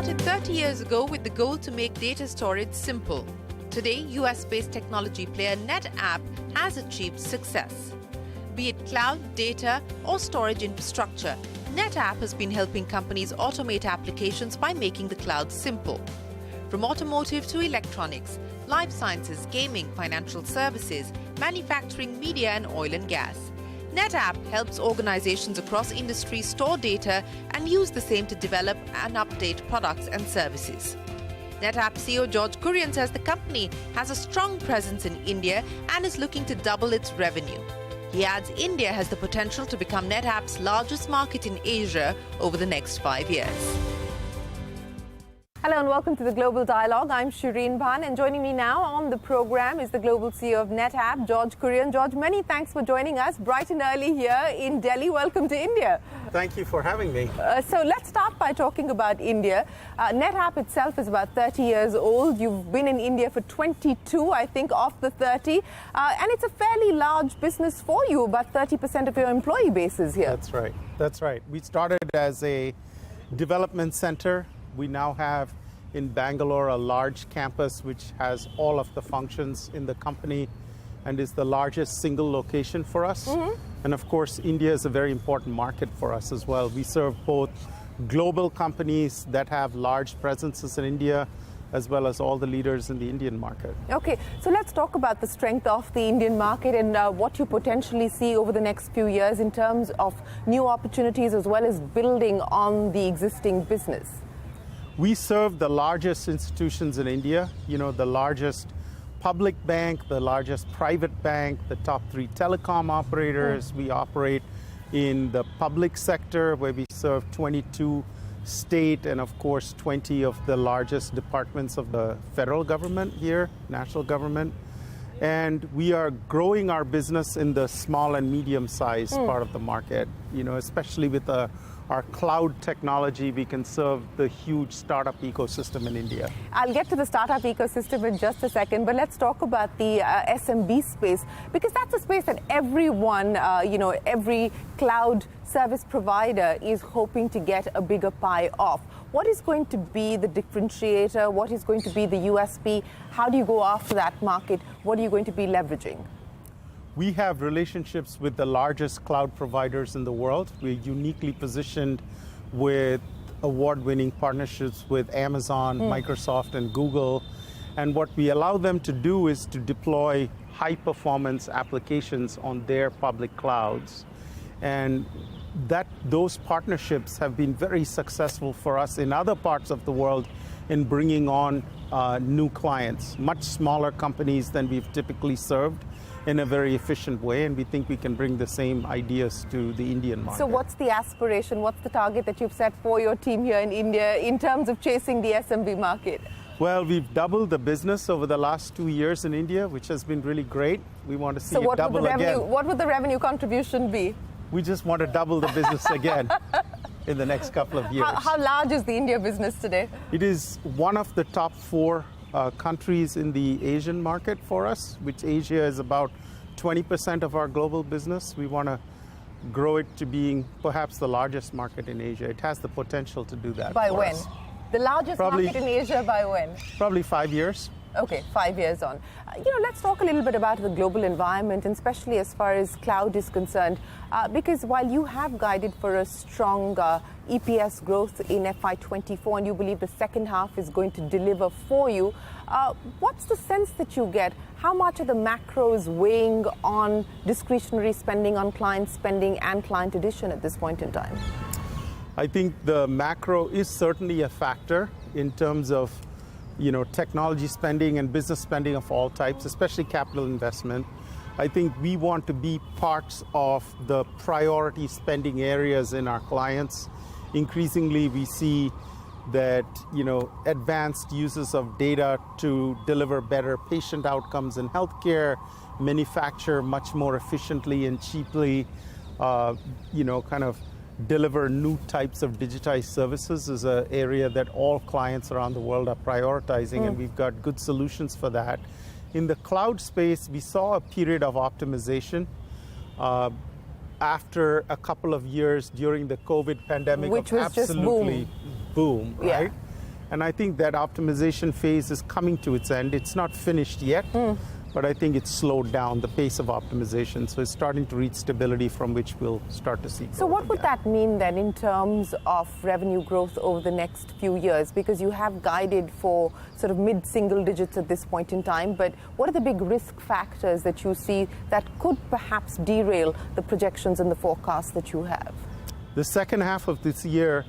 started 30 years ago with the goal to make data storage simple. Today, US-based technology player NetApp has achieved success. Be it cloud, data, or storage infrastructure, NetApp has been helping companies automate applications by making the cloud simple. From automotive to electronics, life sciences, gaming, financial services, manufacturing, media, and oil and gas, NetApp helps organizations across industries store data and use the same to develop and update products and services. NetApp CEO George Kurian says the company has a strong presence in India and is looking to double its revenue. He adds India has the potential to become NetApp's largest market in Asia over the next 5 years. Hello and welcome to the Global Dialogue. I'm Shereen Bhan, and joining me now on the program is the Global CEO of NetApp, George Kurian. George, many thanks for joining us bright and early here in Delhi. Welcome to India. Thank you for having me. So let's start by talking about India. NetApp itself is about 30 years old. You've been in India for 22, I think, of the 30. And it's a fairly large business for you. About 30% of your employee base is here. That's right. That's right. We started as a development center. We now have in Bangalore a large campus which has all of the functions in the company and is the largest single location for us. And of course, India is a very important market for us as well. We serve both global companies that have large presences in India as well as all the leaders in the Indian market. Okay, so let's talk about the strength of the Indian market and what you potentially see over the next few years in terms of new opportunities as well as building on the existing business. We serve the largest institutions in India, the largest public bank, the largest private bank, the top 3 telecom operators. We operate in the public sector where we serve 22 state and of course 20 of the largest departments of the federal government here, national government. And we are growing our business in the small and medium-sized part of the market, especially with our cloud technology. We can serve the huge startup ecosystem in India. I'll get to the startup ecosystem in just a second, but let's talk about the SMB space, because that's a space that everyone, every cloud service provider is hoping to get a bigger pie of. What is going to be the differentiator? What is going to be the USP? How do you go after that market? What are you going to be leveraging? We have relationships with the largest cloud providers in the world. We're uniquely positioned with award-winning partnerships with Amazon, Microsoft, and Google. And what we allow them to do is to deploy high-performance applications on their public clouds. And those partnerships have been very successful for us in other parts of the world in bringing on new clients, much smaller companies than we've typically served, in a very efficient way, and we think we can bring the same ideas to the Indian market. So what's the aspiration, what's the target that you've set for your team here in India in terms of chasing the SMB market? Well, we've doubled the business over the last 2 years in India, which has been really great. We want to see it double again. What would the revenue contribution be? We just want to double the business again in the next couple of years. How large is the India business today? It is one of the top 4 countries in the Asian market for us, which Asia is about 20% of our global business. We want to grow it to being perhaps the largest market in Asia. It has the potential to do that. By when? Us. The largest market in Asia by when? Probably 5 years. Okay, 5 years on. Let's talk a little bit about the global environment, and especially as far as cloud is concerned, because while you have guided for a strong EPS growth in FY24, and you believe the second half is going to deliver for you, what's the sense that you get? How much are the macros weighing on discretionary spending, on client spending and client addition at this point in time? I think the macro is certainly a factor in terms of technology spending and business spending of all types, especially capital investment. I think we want to be parts of the priority spending areas in our clients. Increasingly, we see that advanced uses of data to deliver better patient outcomes in healthcare, manufacture much more efficiently and cheaply, kind of deliver new types of digitized services is an area that all clients around the world are prioritizing, and we've got good solutions for that. In the cloud space, we saw a period of optimization after a couple of years during the COVID pandemic, which was absolutely just boom, right? And I think that optimization phase is coming to its end. It's not finished yet, but I think it's slowed down the pace of optimization. So it's starting to reach stability from which we'll start to see growth. So what would that mean then in terms of revenue growth over the next few years? Because you have guided for sort of mid-single digits at this point in time, but what are the big risk factors that you see that could perhaps derail the projections and the forecasts that you have? The second half of this year,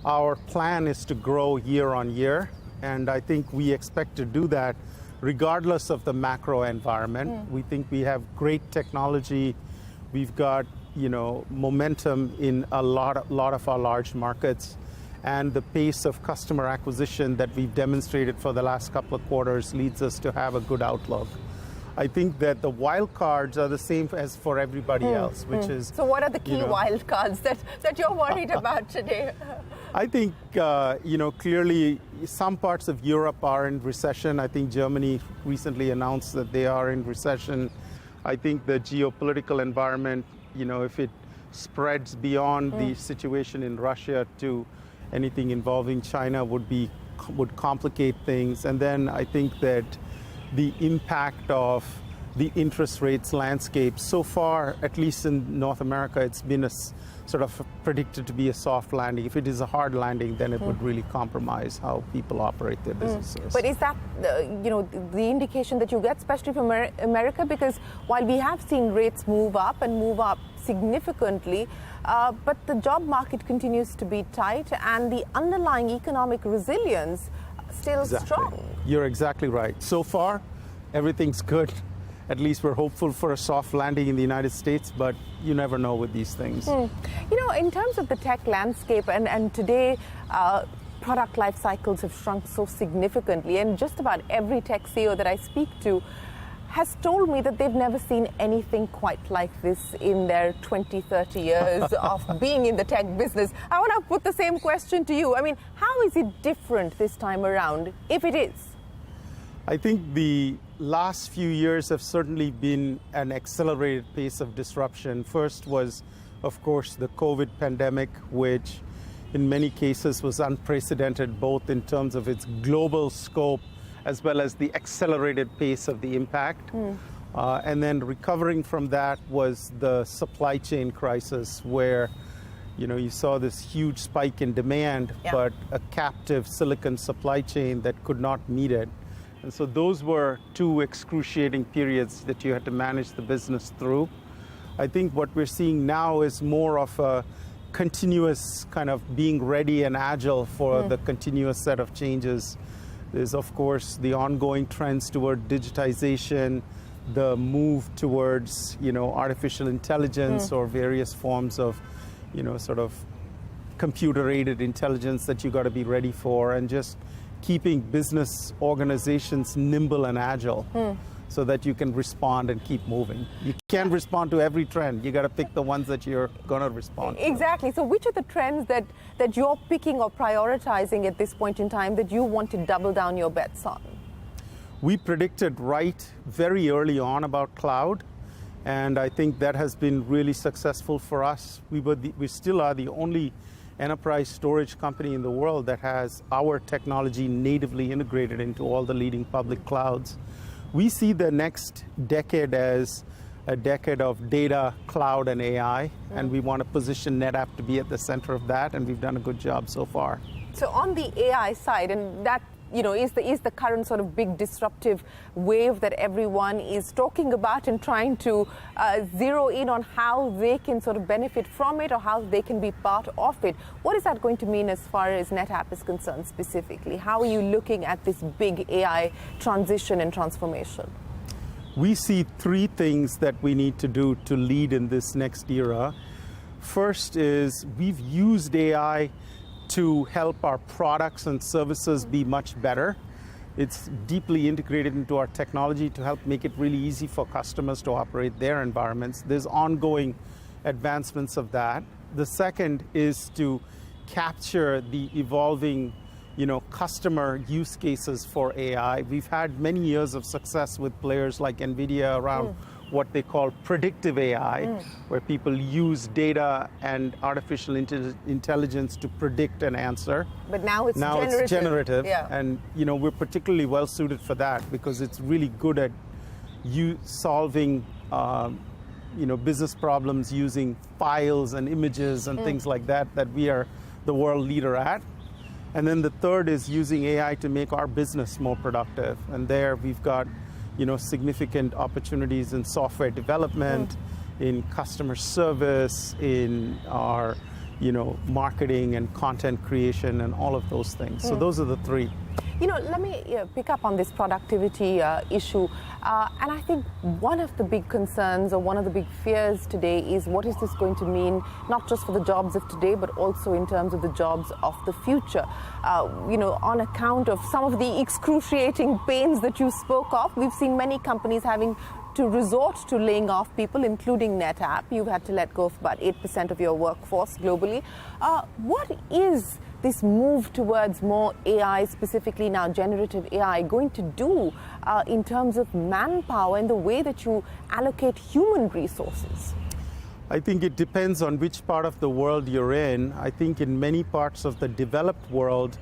our plan is to grow year on year, and I think we expect to do that regardless of the macro environment. We think we have great technology. We've got, momentum in a lot of our large markets, and the pace of customer acquisition that we've demonstrated for the last couple of quarters leads us to have a good outlook. I think that the wildcards are the same as for everybody else, which is... So what are the key wildcards that you're worried about today? I think, clearly some parts of Europe are in recession. I think Germany recently announced that they are in recession. I think the geopolitical environment, if it spreads beyond the situation in Russia to anything involving China would complicate things. And then I think that the impact of the interest rates landscape, so far, at least in North America, it's been sort of predicted to be a soft landing. If it is a hard landing, then it would really compromise how people operate their businesses. But is that, the indication that you get, especially from America? Because while we have seen rates move up and move up significantly, but the job market continues to be tight and the underlying economic resilience still strong. You're exactly right. So far, everything's good. At least we're hopeful for a soft landing in the United States, but you never know with these things. In terms of the tech landscape, and today, product life cycles have shrunk so significantly, and just about every tech CEO that I speak to has told me that they've never seen anything quite like this in their 20, 30 years of being in the tech business. I want to put the same question to you. I mean, how is it different this time around, if it is? I think the last few years have certainly been an accelerated pace of disruption. First was, of course, the COVID pandemic, which in many cases was unprecedented, both in terms of its global scope as well as the accelerated pace of the impact. And then recovering from that was the supply chain crisis, where you saw this huge spike in demand, but a captive silicon supply chain that could not meet it. And so those were two excruciating periods that you had to manage the business through. I think what we're seeing now is more of a continuous kind of being ready and agile for the continuous set of changes. There's, of course, the ongoing trends toward digitization, the move towards, artificial intelligence or various forms of, sort of computer-aided intelligence that you got to be ready for, and just keeping business organizations nimble and agile so that you can respond and keep moving. You can't respond to every trend. You got to pick the ones that you're going to respond to. Exactly. So which are the trends that you're picking or prioritizing at this point in time that you want to double down your bets on? We predicted very early on about cloud, and I think that has been really successful for us. We still are the only enterprise storage company in the world that has our technology natively integrated into all the leading public clouds. We see the next decade as a decade of data, cloud, and AI, and we want to position NetApp to be at the center of that, and we've done a good job so far. So on the AI side, and that is the current sort of big disruptive wave that everyone is talking about and trying to zero in on how they can sort of benefit from it or how they can be part of it. What is that going to mean as far as NetApp is concerned specifically? How are you looking at this big AI transition and transformation? We see three things that we need to do to lead in this next era. First is we've used AI to help our products and services be much better. It's deeply integrated into our technology to help make it really easy for customers to operate their environments. There's ongoing advancements of that. The second is to capture the evolving, customer use cases for AI. We've had many years of success with players like NVIDIA around what they call predictive AI, where people use data and artificial intelligence to predict an answer. But now it's generative. It's generative, yeah. And we're particularly well suited for that because it's really good at solving business problems using files and images and things like that we are the world leader at. And then the third is using AI to make our business more productive. And there we've got significant opportunities in software development, in customer service, in our marketing and content creation and all of those things. So those are the three. Let me pick up on this productivity issue. And I think one of the big concerns or one of the big fears today is what is this going to mean, not just for the jobs of today, but also in terms of the jobs of the future. On account of some of the excruciating pains that you spoke of, we've seen many companies having to resort to laying off people, including NetApp. You've had to let go of about 8% of your workforce globally. What is this move towards more AI, specifically now generative AI, going to do in terms of manpower and the way that you allocate human resources? I think it depends on which part of the world you're in. I think in many parts of the developed world,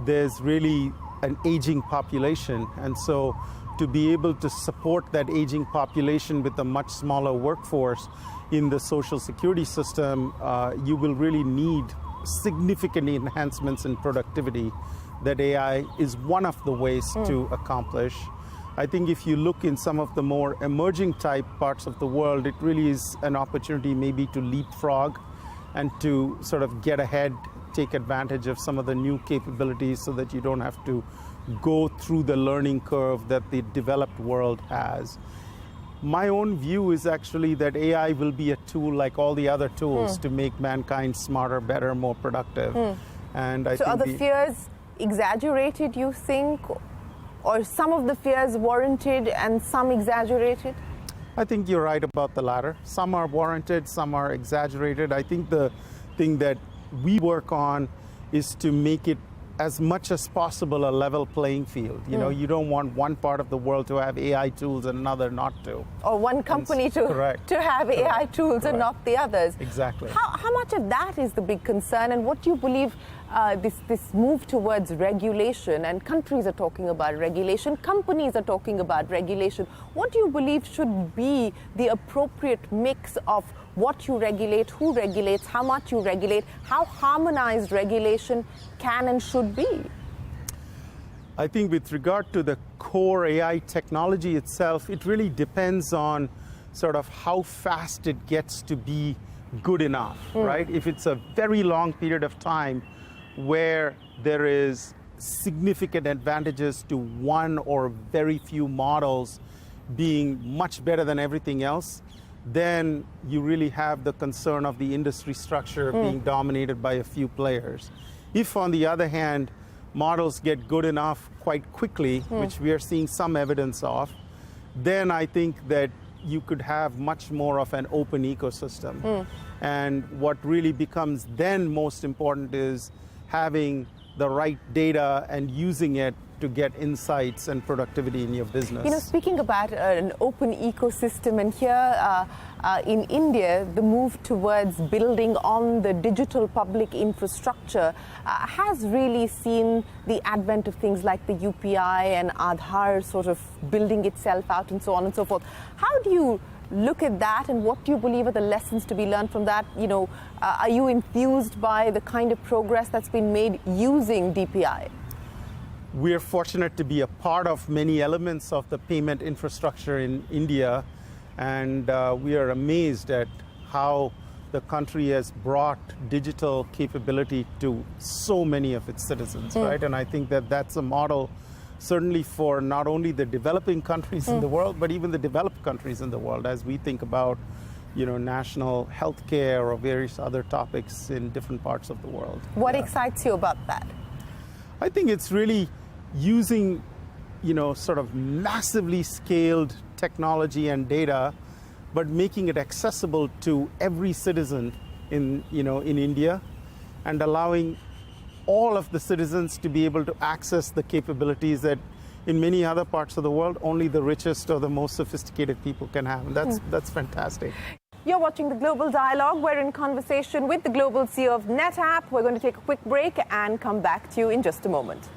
there's really an aging population. And so to be able to support that aging population with a much smaller workforce in the social security system, you will really need significant enhancements in productivity that AI is one of the ways to accomplish. I think if you look in some of the more emerging type parts of the world, it really is an opportunity maybe to leapfrog and to sort of get ahead, take advantage of some of the new capabilities so that you don't have to go through the learning curve that the developed world has. My own view is actually that AI will be a tool like all the other tools to make mankind smarter, better, more productive. And I think are the fears exaggerated, you think? Or some of the fears warranted and some exaggerated? I think you're right about the latter. Some are warranted, some are exaggerated. I think the thing that we work on is to make it as much as possible a level playing field. You don't want one part of the world to have AI tools and another not to. Or one company to have AI tools and not the others. Exactly. How much of that is the big concern, and what do you believe this move towards regulation, and countries are talking about regulation, companies are talking about regulation, what do you believe should be the appropriate mix of what you regulate, who regulates, how much you regulate, how harmonized regulation can and should be? I think with regard to the core AI technology itself, it really depends on sort of how fast it gets to be good enough, right? If it's a very long period of time where there is significant advantages to one or very few models being much better than everything else, then you really have the concern of the industry structure being dominated by a few players. If, on the other hand, models get good enough quite quickly, which we are seeing some evidence of, then I think that you could have much more of an open ecosystem. And what really becomes then most important is having the right data and using it to get insights and productivity in your business. Speaking about an open ecosystem, and here in India, the move towards building on the digital public infrastructure has really seen the advent of things like the UPI and Aadhaar sort of building itself out and so on and so forth. How do you look at that, and what do you believe are the lessons to be learned from that? Are you enthused by the kind of progress that's been made using DPI? We're fortunate to be a part of many elements of the payment infrastructure in India, and we are amazed at how the country has brought digital capability to so many of its citizens, right? And I think that that's a model certainly for not only the developing countries in the world, but even the developed countries in the world as we think about national health care or various other topics in different parts of the world. What excites you about that? I think it's really using, sort of massively scaled technology and data, but making it accessible to every citizen in India, and allowing all of the citizens to be able to access the capabilities that in many other parts of the world, only the richest or the most sophisticated people can have. And that's fantastic. You're watching the Global Dialogue. We're in conversation with the global CEO of NetApp. We're going to take a quick break and come back to you in just a moment.